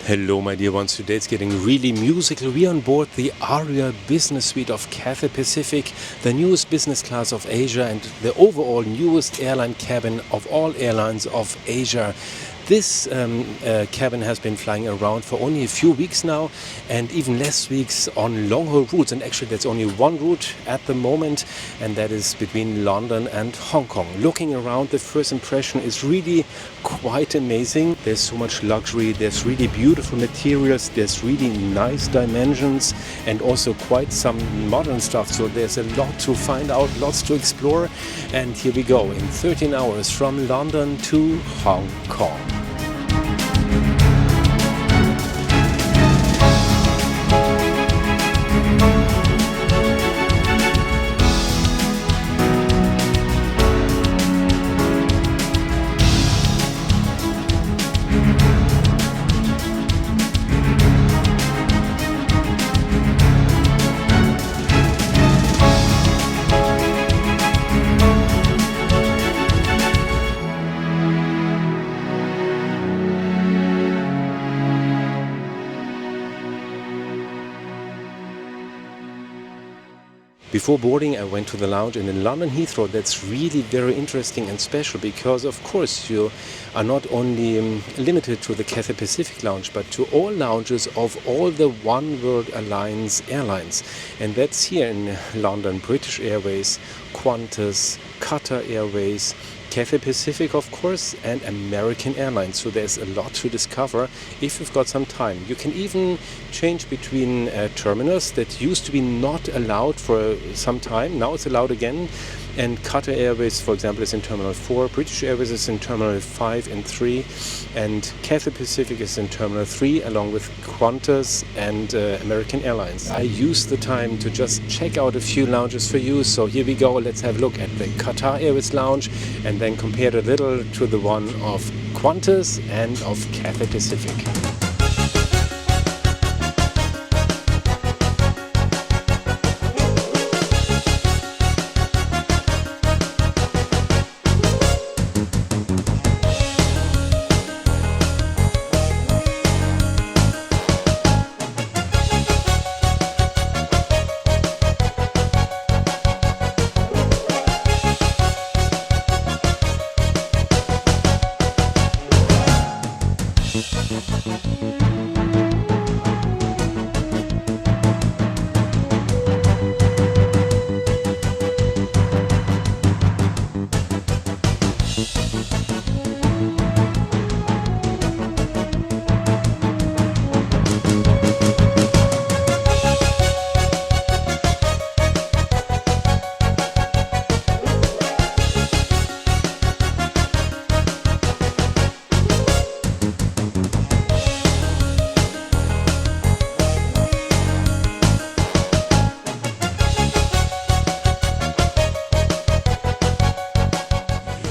Hello my dear ones, today it's getting really musical. We are on board the Aria Business Suite of Cathay Pacific, the newest business class of Asia and the overall newest airline cabin of all airlines of Asia. This cabin has been flying around for only a few weeks now, and even less weeks on long-haul routes, and actually there's only one route at the moment, and that is between London and Hong Kong. Looking around, the first impression is really quite amazing. There's so much luxury, there's really beautiful materials, there's really nice dimensions, and also quite some modern stuff, so there's a lot to find out, lots to explore. And here we go, in 13 hours from London to Hong Kong. Before boarding, I went to the lounge, and in London Heathrow that's really very interesting and special because, of course, you are not only limited to the Cathay Pacific lounge, but to all lounges of all the Oneworld Alliance airlines. And that's here in London: British Airways, Qantas, Qatar Airways, Cathay Pacific, of course, and American Airlines. So there's a lot to discover if you've got some time. You can even change between terminals that used to be not allowed for some time. Now it's allowed again. And Qatar Airways, for example, is in Terminal 4. British Airways is in Terminal 5 and 3. And Cathay Pacific is in Terminal 3, along with Qantas and American Airlines. I used the time to just check out a few lounges for you. So here we go. Let's have a look at the Qatar Airways lounge and then compare a little to the one of Qantas and of Cathay Pacific.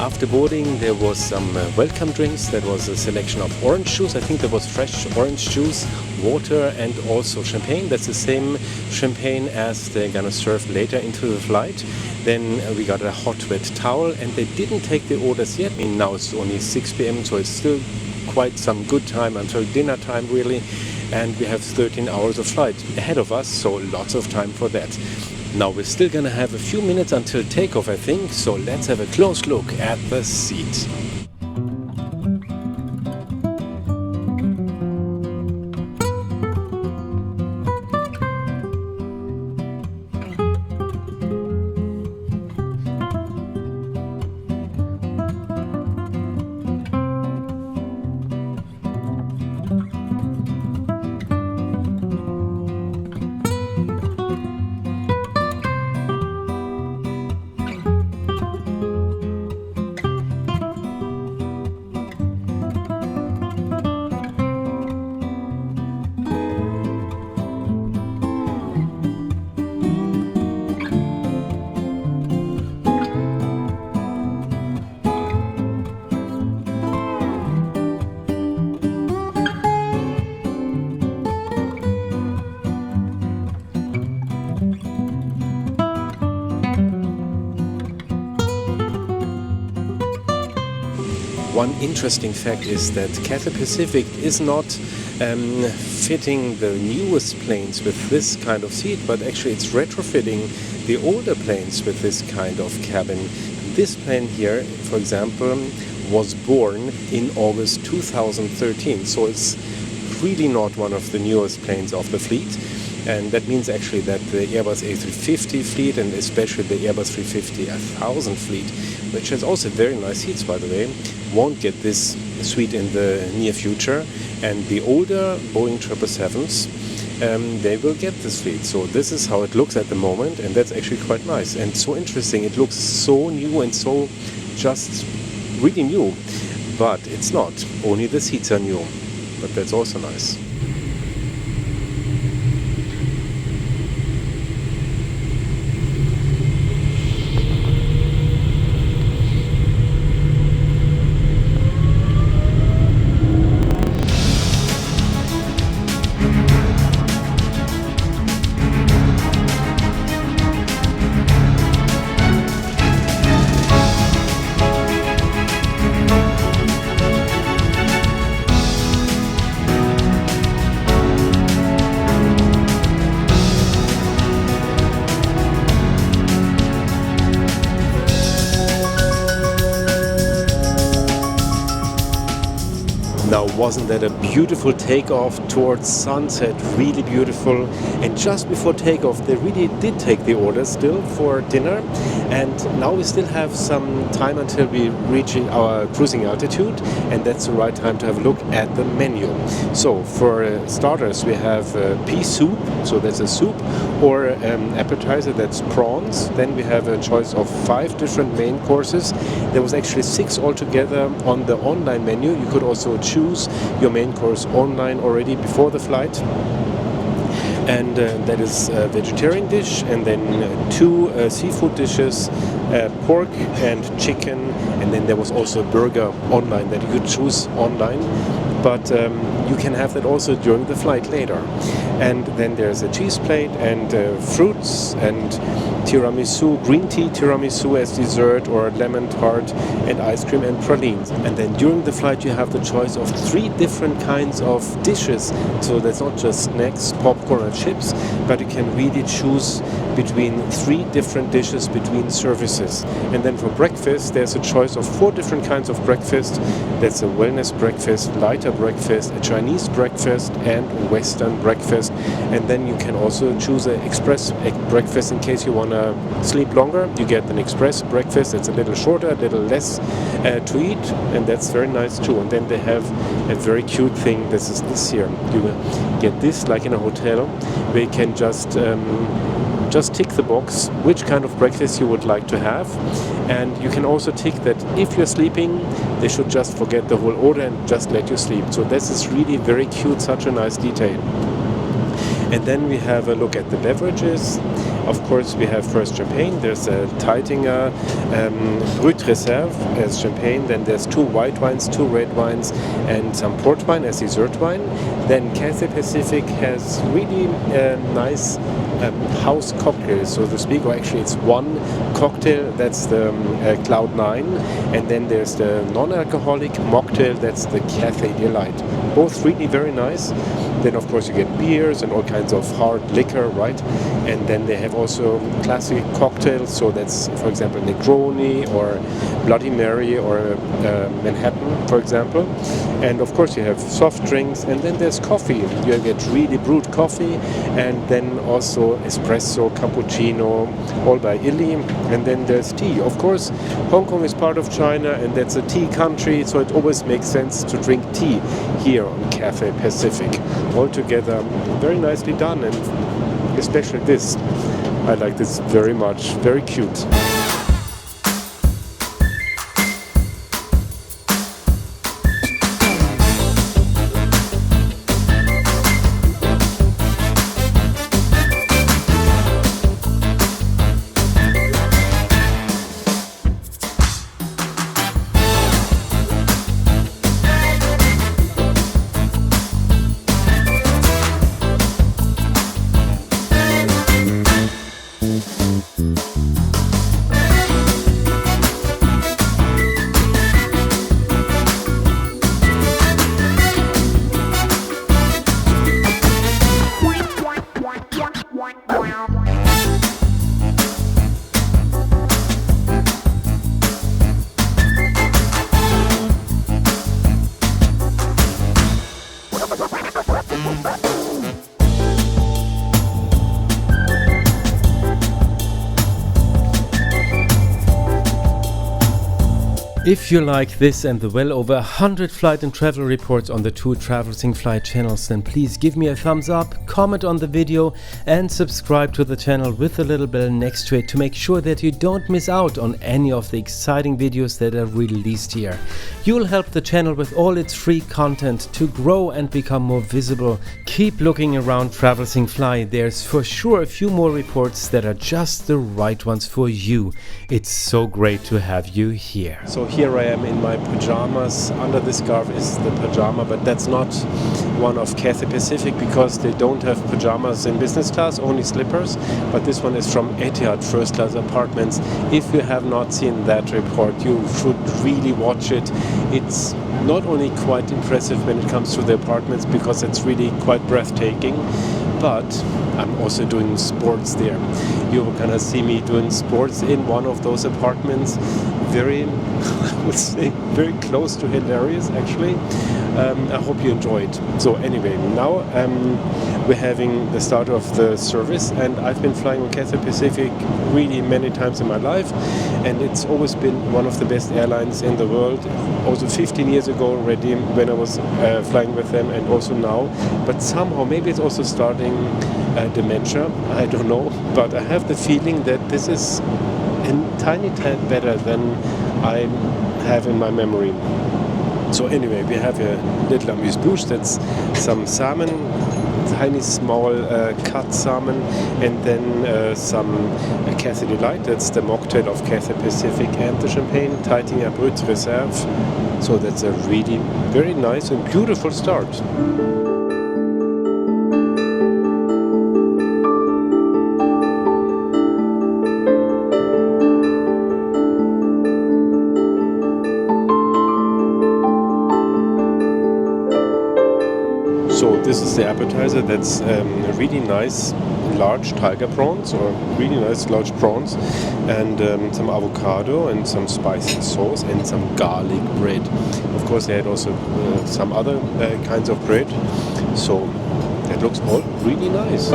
After boarding, there was some welcome drinks. That was a selection of orange juice. I think there was fresh orange juice, water, and also champagne. That's the same champagne as they're gonna serve later into the flight. Then we got a hot wet towel, and they didn't take the orders yet. I mean, now it's only 6 p.m., so it's still quite some good time until dinner time, really. And we have 13 hours of flight ahead of us, so lots of time for that. Now we're still gonna have a few minutes until takeoff, I think, so let's have a close look at the seat. One interesting fact is that Cathay Pacific is not fitting the newest planes with this kind of seat, but actually it's retrofitting the older planes with this kind of cabin. This plane here, for example, was born in August 2013, so it's really not one of the newest planes of the fleet. And that means actually that the Airbus A350 fleet, and especially the Airbus 350-1000 fleet, which has also very nice seats by the way, won't get this suite in the near future. And the older Boeing 777s, they will get this fleet. So this is how it looks at the moment, and that's actually quite nice and so interesting. It looks so new and so just really new, but it's not. Only the seats are new, but that's also nice. Now, wasn't that a beautiful takeoff towards sunset? Really beautiful. And just before takeoff, they really did take the order still for dinner. And now we still have some time until we reach our cruising altitude. And that's the right time to have a look at the menu. So for starters, we have pea soup. So that's a soup, or appetizer, that's prawns. Then we have a choice of 5 different main courses. There was actually 6 altogether on the online menu. You could also choose your main course online already before the flight. And that is a vegetarian dish, and then 2 seafood dishes, pork and chicken, and then there was also a burger online that you could choose online. But you can have that also during the flight later. And then there's a cheese plate and fruits and tiramisu, green tea tiramisu as dessert, or lemon tart and ice cream and pralines. And then during the flight you have the choice of 3 different kinds of dishes. So that's not just snacks, popcorn and chips, but you can really choose between 3 different dishes between services. And then for breakfast there's a choice of 4 different kinds of breakfast. That's a wellness breakfast, lighter breakfast, a Chinese breakfast and Western breakfast. And then you can also choose an express breakfast in case you want to sleep longer. You get an express breakfast that's a little shorter, a little less to eat, and that's very nice too. And then they have a very cute thing. This is this here. You get this like in a hotel where you can just tick the box which kind of breakfast you would like to have, and you can also tick that if you're sleeping they should just forget the whole order and just let you sleep. So this is really very cute, such a nice detail. And then we have a look at the beverages. Of course, we have first champagne. There's a Taitinger Brut Reserve as champagne. Then there's 2 white wines, 2 red wines, and some port wine as dessert wine. Then Cathay Pacific has really nice house cocktails, so to speak, or actually it's one cocktail, that's the Cloud 9, and then there's the non-alcoholic mocktail, that's the Cathay Delight. Both really very nice. Then of course you get beers and all kinds of hard liquor, right? And then they have also classic cocktails, so that's for example Negroni or Bloody Mary or Manhattan, for example. And of course you have soft drinks, and then there's coffee. You get really brewed coffee, and then also espresso, cappuccino, all by Illy. And then there's tea. Of course, Hong Kong is part of China, and that's a tea country, so it always makes sense to drink tea here on Cathay Pacific. Altogether, very nicely done, and especially this. I like this very much. Very cute. If you like this and the well over 100 flight and travel reports on the two Traversing Flight channels, then please give me a thumbs up, comment on the video and subscribe to the channel with the little bell next to it to make sure that you don't miss out on any of the exciting videos that are released here. You'll help the channel with all its free content to grow and become more visible. Keep looking around Traversing Fly. There's for sure a few more reports that are just the right ones for you. It's so great to have you here. So here I am in my pajamas. Under this scarf is the pajama, but that's not one of Cathay Pacific because they don't have pajamas in business class, only slippers. But this one is from Etihad First Class Apartments. If you have not seen that report, you should really watch it. It's not only quite impressive when it comes to the apartments because it's really quite breathtaking, but I'm also doing sports there. You're gonna see me doing sports in one of those apartments. Very, I would say, very close to hilarious actually. I hope you enjoyed. So anyway, now we're having the start of the service, and I've been flying on Cathay Pacific really many times in my life, and it's always been one of the best airlines in the world. Also 15 years ago already when I was flying with them, and also now. But somehow maybe it's also starting dementia, I don't know, but I have the feeling that this is a tiny tad better than I have in my memory. So anyway, we have a little amuse-bouche, that's some salmon, tiny small cut salmon, and then some Cathay Delight, that's the mocktail of Cathay Pacific, and the champagne Titania Brut Reserve. So that's a really very nice and beautiful start. So this is the appetizer. That's really nice large tiger prawns, or really nice large prawns, and some avocado and some spicy sauce and some garlic bread. Of course they had also some other kinds of bread. So that looks all really nice.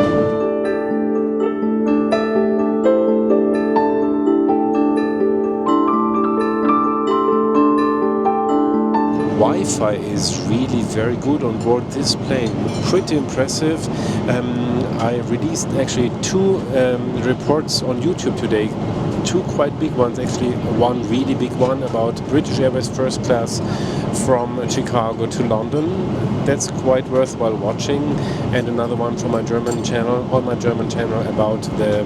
Wi-Fi is really very good on board this plane, pretty impressive. I released actually two reports on YouTube today, two quite big ones actually, one really big one about British Airways first class from Chicago to London. That's quite worthwhile watching, and another one from my German channel, on my German channel, about the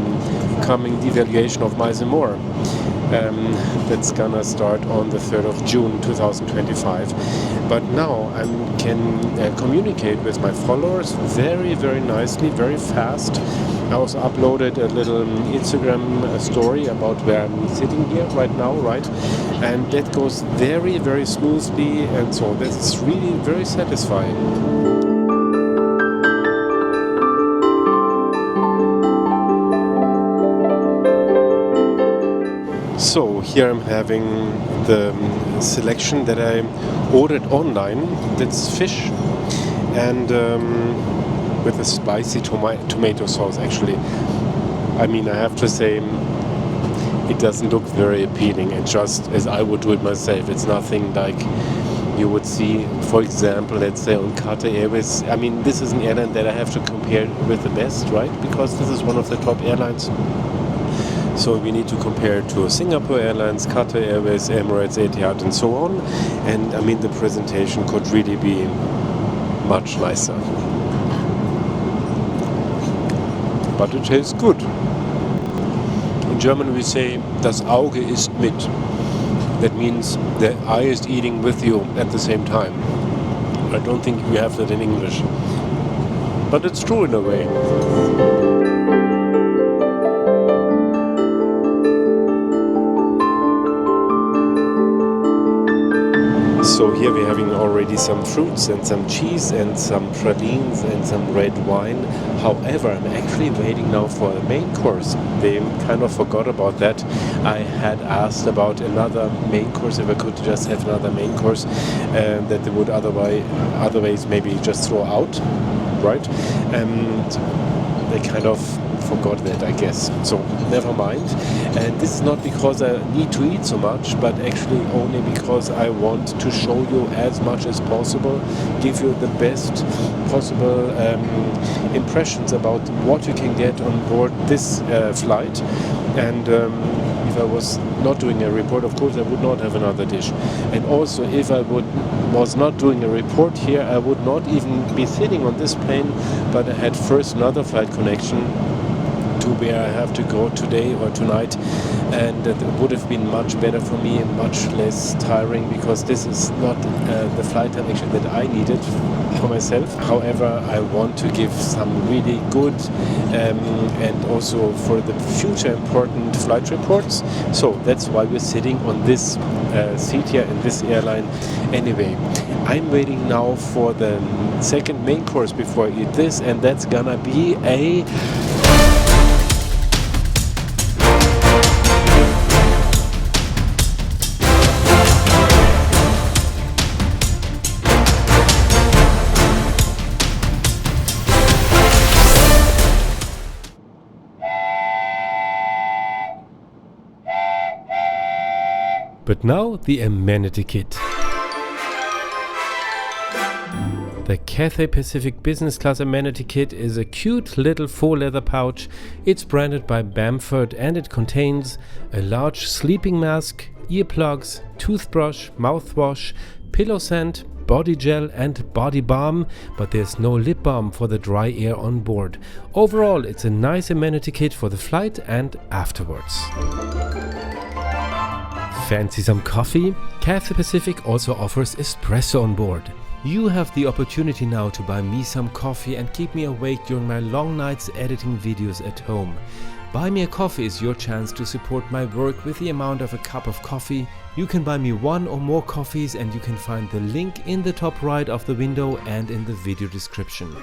coming devaluation of Miles & More. That's gonna start on the 3rd of June 2025. But now I can communicate with my followers very, very nicely, very fast. I also uploaded a little Instagram story about where I'm sitting here right now, right? And that goes very, very smoothly, and so that's really very satisfying. So here I'm having the selection that I ordered online. That's fish and with a spicy tomato sauce actually. I mean, I have to say it doesn't look very appealing, and just as I would do it myself. It's nothing like you would see, for example, let's say on Qatar Airways. I mean, this is an airline that I have to compare with the best, right? Because this is one of the top airlines. So we need to compare it to Singapore Airlines, Qatar Airways, Emirates, Etihad, and so on. And I mean, the presentation could really be much nicer. But it tastes good. In German we say, das Auge isst mit. That means the eye is eating with you at the same time. I don't think we have that in English. But it's true in a way. So here we're having already some fruits and some cheese and some pralines and some red wine. However, I'm actually waiting now for a main course. They kind of forgot about that. I had asked about another main course, if I could just have another main course that they would otherwise maybe just throw out. right? They kind of forgot that, I guess. So never mind. And this is not because I need to eat so much, but actually only because I want to show you as much as possible, give you the best possible impressions about what you can get on board this flight. And if I was not doing a report, of course I would not have another dish. And also if I was not doing a report here, I would not even be sitting on this plane, but I had first another flight connection to where I have to go today or tonight, and that would have been much better for me and much less tiring, because this is not the flight time actually that I needed for myself. However, I want to give some really good and also for the future important flight reports. So that's why we're sitting on this seat here in this airline. Anyway, I'm waiting now for the second main course before I eat this, and that's gonna be a But now the Amenity kit. The Cathay Pacific Business Class Amenity kit is a cute little faux leather pouch. It's branded by Bamford and it contains a large sleeping mask, earplugs, toothbrush, mouthwash, pillow scent, body gel and body balm, but there's no lip balm for the dry air on board. Overall, it's a nice amenity kit for the flight and afterwards. Fancy some coffee? Cathay Pacific also offers espresso on board. You have the opportunity now to buy me some coffee and keep me awake during my long nights editing videos at home. Buy Me a Coffee is your chance to support my work with the amount of a cup of coffee. You can buy me one or more coffees and you can find the link in the top right of the window and in the video description.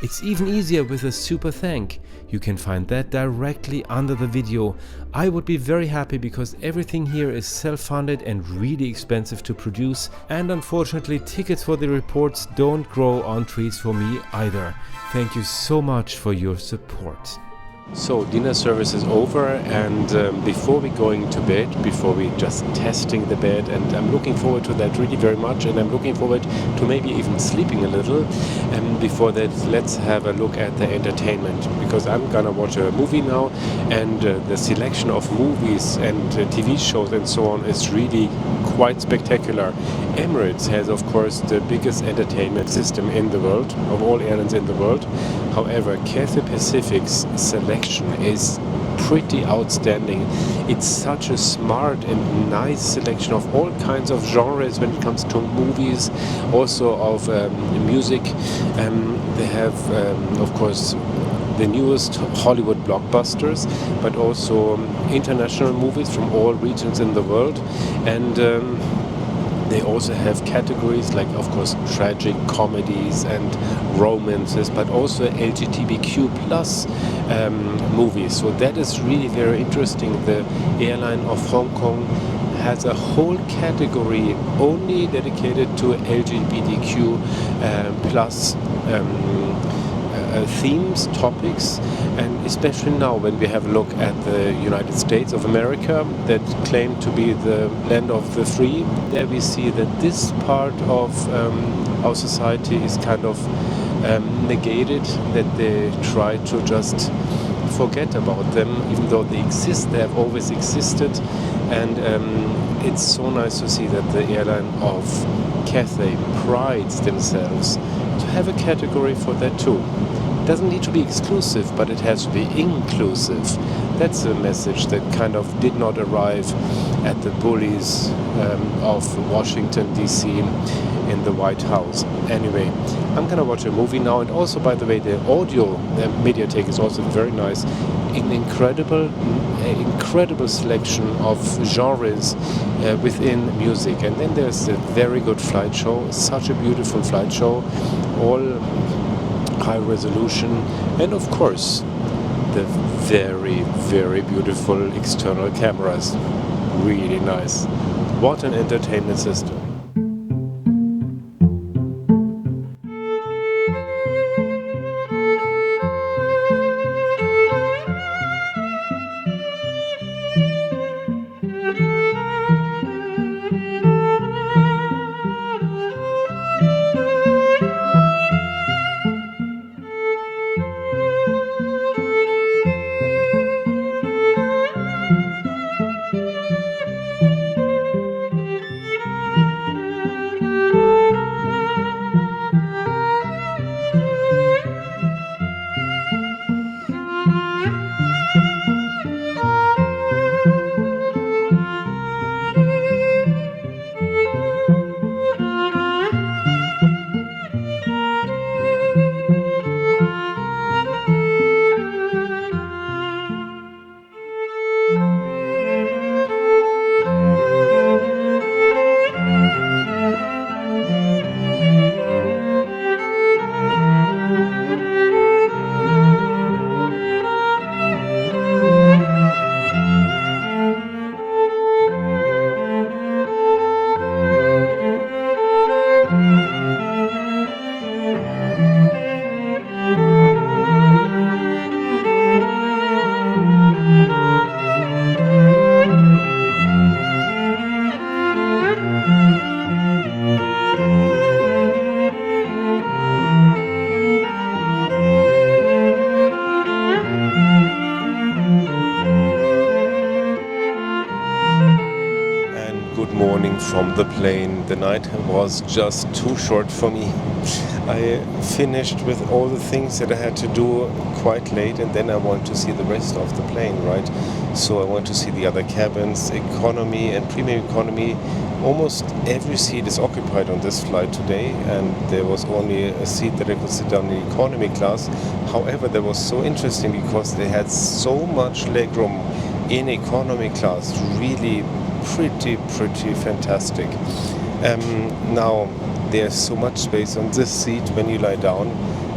It's even easier with a super thank. You can find that directly under the video. I would be very happy because everything here is self-funded and really expensive to produce, and unfortunately tickets for the reports don't grow on trees for me either. Thank you so much for your support. So dinner service is over, and before we going to bed, before we just testing the bed, and I'm looking forward to that really very much, and I'm looking forward to maybe even sleeping a little. And before that, let's have a look at the entertainment, because I'm gonna watch a movie now, and the selection of movies and TV shows and so on is really quite spectacular. Emirates has of course the biggest entertainment system in the world, of all airlines in the world. However, Cathay Pacific's selection is pretty outstanding. It's such a smart and nice selection of all kinds of genres when it comes to movies, also of music. They have, of course, the newest Hollywood blockbusters, but also international movies from all regions in the world. And they also have categories like, of course, tragic comedies and romances, but also LGBTQ plus movies. So that is really very interesting. The airline of Hong Kong has a whole category only dedicated to LGBTQ plus themes, topics, and especially now when we have a look at the United States of America that claim to be the land of the free, there we see that this part of our society is kind of negated, that they try to just forget about them, even though they exist, they have always existed. And it's so nice to see that the airline of Cathay prides themselves to have a category for that too. It doesn't need to be exclusive, but it has to be inclusive. That's a message that kind of did not arrive at the bullies of Washington DC in the White House. Anyway, I'm gonna watch a movie now, and also, by the way, the audio mediatek is also very nice. An incredible selection of genres within music. And then there's a very good flight show, such a beautiful flight show, all high resolution, and of course the very, very beautiful external cameras. Really nice. What an entertainment system. the plane. The night was just too short for me. I finished with all the things that I had to do quite late, and then I want to see the rest of the plane, right? So I want to see the other cabins, economy and premium economy. Almost every seat is occupied on this flight today, and there was only a seat that I could sit down in economy class. However, that was so interesting because they had so much legroom in economy class. Really pretty fantastic. Now there's so much space on this seat when you lie down.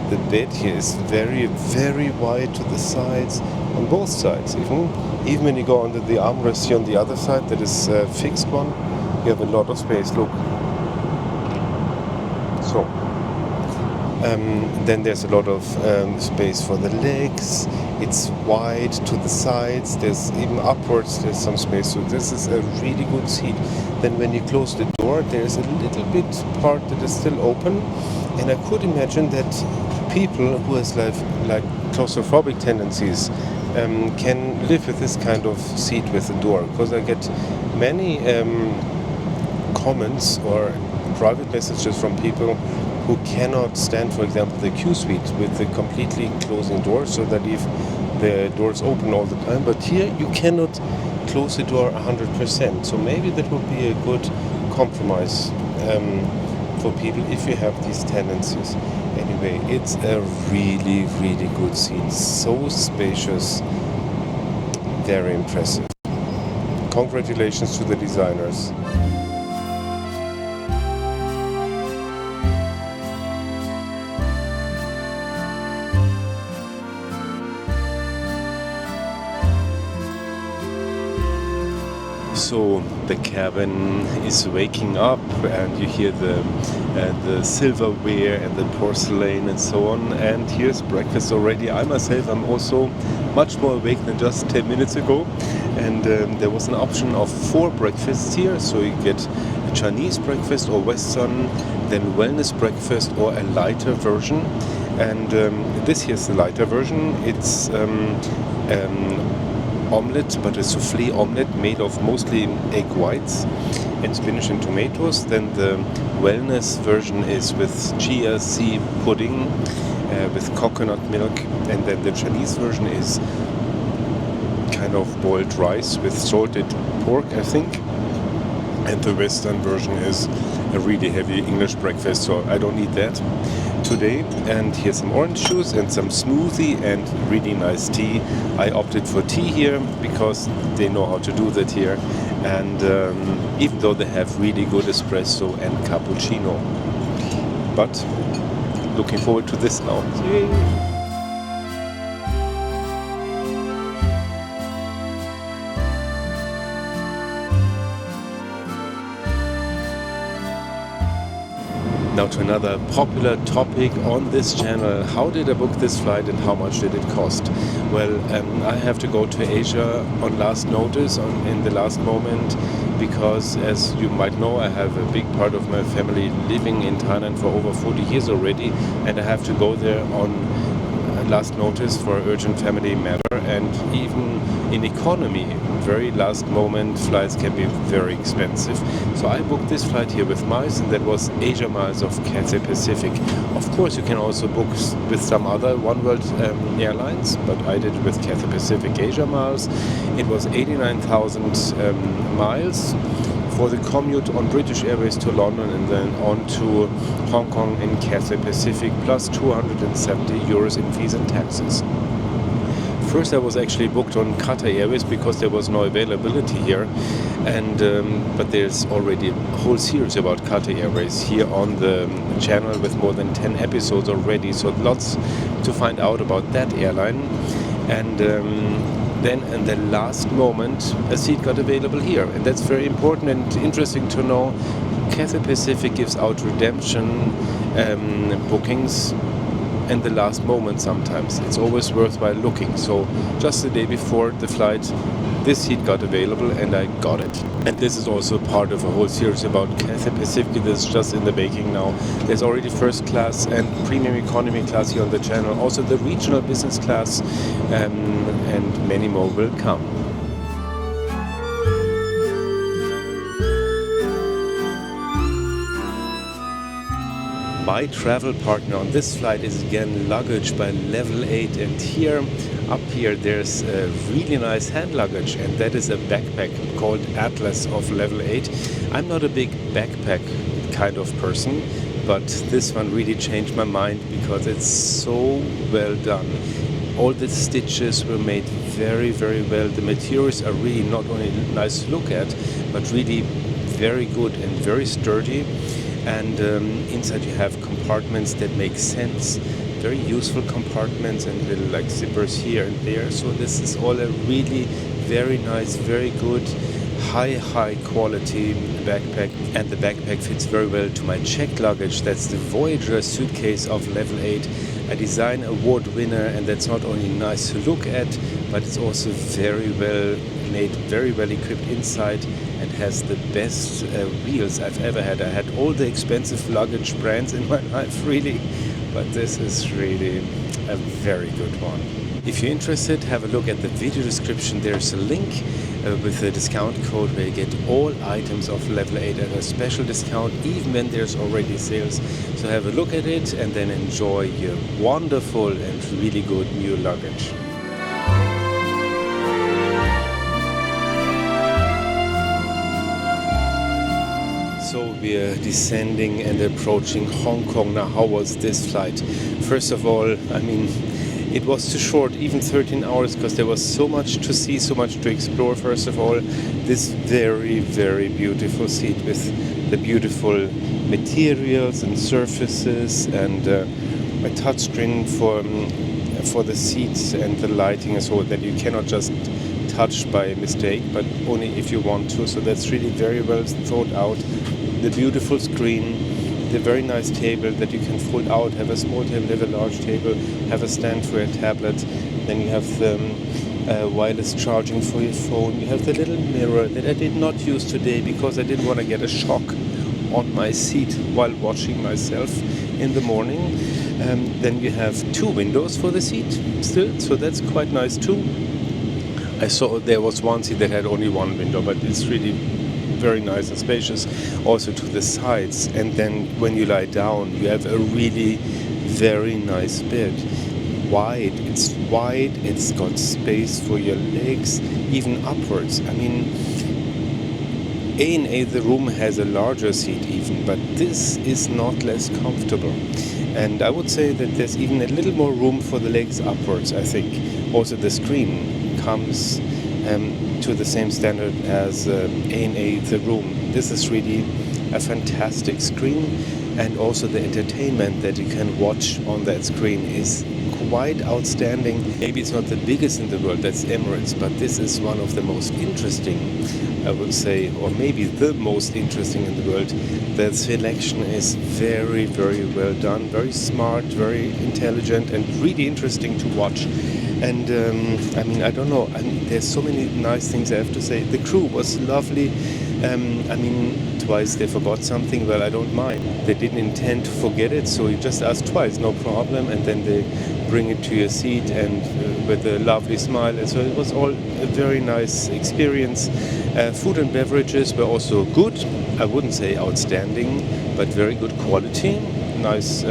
The bed here is very wide to the sides, on both sides. Even when you go under the armrest here on the other side, that is a fixed one, you have a lot of space. Look. So then there's a lot of space for the legs. It's wide to the sides. There's even upwards. There's some space. So this is a really good seat. Then when you close the door, there's a little bit part that is still open, and I could imagine that people who has like claustrophobic tendencies can live with this kind of seat with the door, because I get many comments or private messages from people who cannot stand, for example, the Q suite with the completely closing doors, so that if the doors open all the time, but here you cannot close the door 100%. So maybe that would be a good compromise for people if you have these tendencies. Anyway, it's a really good seat. So spacious, very impressive. Congratulations to the designers. So the cabin is waking up, and you hear the silverware and the porcelain and so on. And here's breakfast already. I myself am also much more awake than just 10 minutes ago. And there was an option of 4 breakfasts here. So you get a Chinese breakfast or Western, then wellness breakfast or a lighter version. And this here's the lighter version. It's omelette, but a souffle omelette made of mostly egg whites and spinach and tomatoes. Then the wellness version is with chia seed pudding with coconut milk, and then the Chinese version is kind of boiled rice with salted pork, I think. And the Western version is a really heavy English breakfast, so I don't need that today. And here's some orange juice and some smoothie and really nice tea. I opted for tea here because they know how to do that here, and even though they have really good espresso and cappuccino. But looking forward to this now. Yay. Now to another popular topic on this channel. How did I book this flight and how much did it cost? Well, I have to go to Asia on last notice, in the last moment, because as you might know, I have a big part of my family living in Thailand for over 40 years already, and I have to go there on last notice for urgent family matter. And even in economy, very last moment flights can be very expensive. So I booked this flight here with miles, and that was Asia Miles of Cathay Pacific. Of course, you can also book with some other Oneworld airlines, but I did it with Cathay Pacific Asia Miles. It was 89,000 miles for the commute on British Airways to London and then on to Hong Kong in Cathay Pacific, plus 270 euros in fees and taxes. First I was actually booked on Qatar Airways because there was no availability here, and but there's already a whole series about Qatar Airways here on the channel with more than 10 episodes already, so lots to find out about that airline. And then in the last moment a seat got available here, and that's very important and interesting to know. Cathay Pacific gives out redemption bookings in the last moment sometimes. It's always worthwhile looking. So just the day before the flight, this seat got available and I got it. And this is also part of a whole series about Cathay Pacific. This is just in the making now. There's already first class and premium economy class here on the channel. Also the regional business class, and many more will come. My travel partner on this flight is again luggage by Level 8, and up here there's a really nice hand luggage, and that is a backpack called Atlas of Level 8. I'm not a big backpack kind of person, but this one really changed my mind because it's so well done. All the stitches were made very, very well. The materials are really not only nice to look at, but really very good and very sturdy. And inside you have compartments that make sense, very useful compartments, and little like zippers here and there. So this is all a really very nice, very good, high quality backpack. And the backpack fits very well to my checked luggage. That's the Voyager suitcase of Level 8, a design award winner, and that's not only nice to look at, but it's also very well made, very well equipped inside, and has the best wheels I've ever had. I had all the expensive luggage brands in my life, really, but this is really a very good one. If you're interested, have a look at the video description. There's a link with a discount code where you get all items of Level 8 at a special discount, even when there's already sales. So have a look at it and then enjoy your wonderful and really good new luggage. So we are descending and approaching Hong Kong. Now, how was this flight? First of all, it was too short, even 13 hours, because there was so much to see, so much to explore. First of all, this very, very beautiful seat with the beautiful materials and surfaces, and a touchscreen for the seats and the lighting, so that you cannot just touch by mistake, but only if you want to. So that's really very well thought out. The beautiful screen, the very nice table that you can fold out, have a small table, have a large table, have a stand for a tablet, then you have the wireless charging for your phone, you have the little mirror that I did not use today because I didn't want to get a shock on my seat while watching myself in the morning. Then you have two windows for the seat still, so that's quite nice too. I saw there was one seat that had only one window, but it's really very nice and spacious also to the sides. And then when you lie down, you have a really very nice bed. It's wide, it's got space for your legs, even upwards. A&A, the room has a larger seat even, but this is not less comfortable. And I would say that there's even a little more room for the legs upwards, I think. Also the screen comes to the same standard as A&A, the room. This is really a fantastic screen, and also the entertainment that you can watch on that screen is quite outstanding. Maybe it's not the biggest in the world, that's Emirates, but this is one of the most interesting, I would say, or maybe the most interesting in the world. The selection is very, very well done, very smart, very intelligent, and really interesting to watch. And I don't know, there's so many nice things I have to say. The crew was lovely. Twice they forgot something, well, I don't mind. They didn't intend to forget it, so you just ask twice, no problem, and then they bring it to your seat, and with a lovely smile. And so it was all a very nice experience. Food and beverages were also good. I wouldn't say outstanding, but very good quality. Nice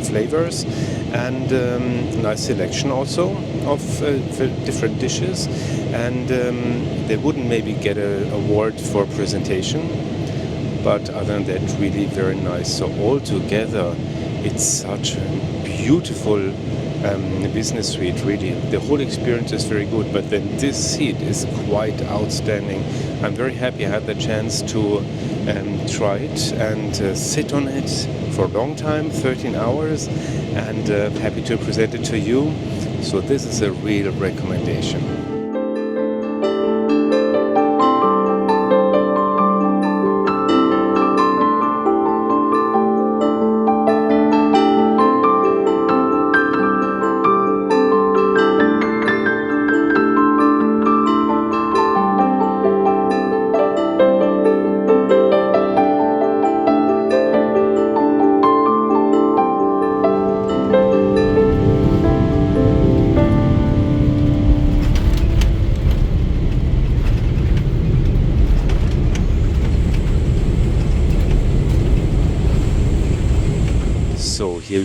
flavors, and nice selection also of different dishes. And they wouldn't maybe get an award for presentation, but other than that, really very nice. So altogether, it's such a beautiful business suite, really. The whole experience is very good, but then this seat is quite outstanding. I'm very happy I had the chance to try it and sit on it for a long time, 13 hours, and happy to present it to you. So this is a real recommendation.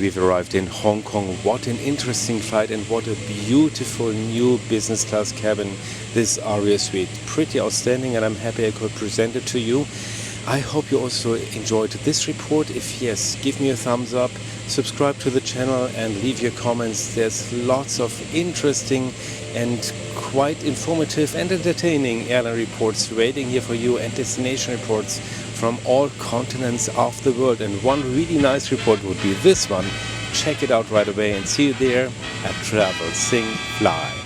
we've arrived in Hong Kong. What an interesting flight and what a beautiful new business class cabin this Aria Suite. Pretty outstanding, and I'm happy I could present it to you. I hope you also enjoyed this report. If yes, give me a thumbs up, subscribe to the channel and leave your comments. There's lots of interesting and quite informative and entertaining airline reports waiting here for you, and destination reports from all continents of the world. And one really nice report would be this one. Check it out right away and see you there at Travel, Sing, Fly.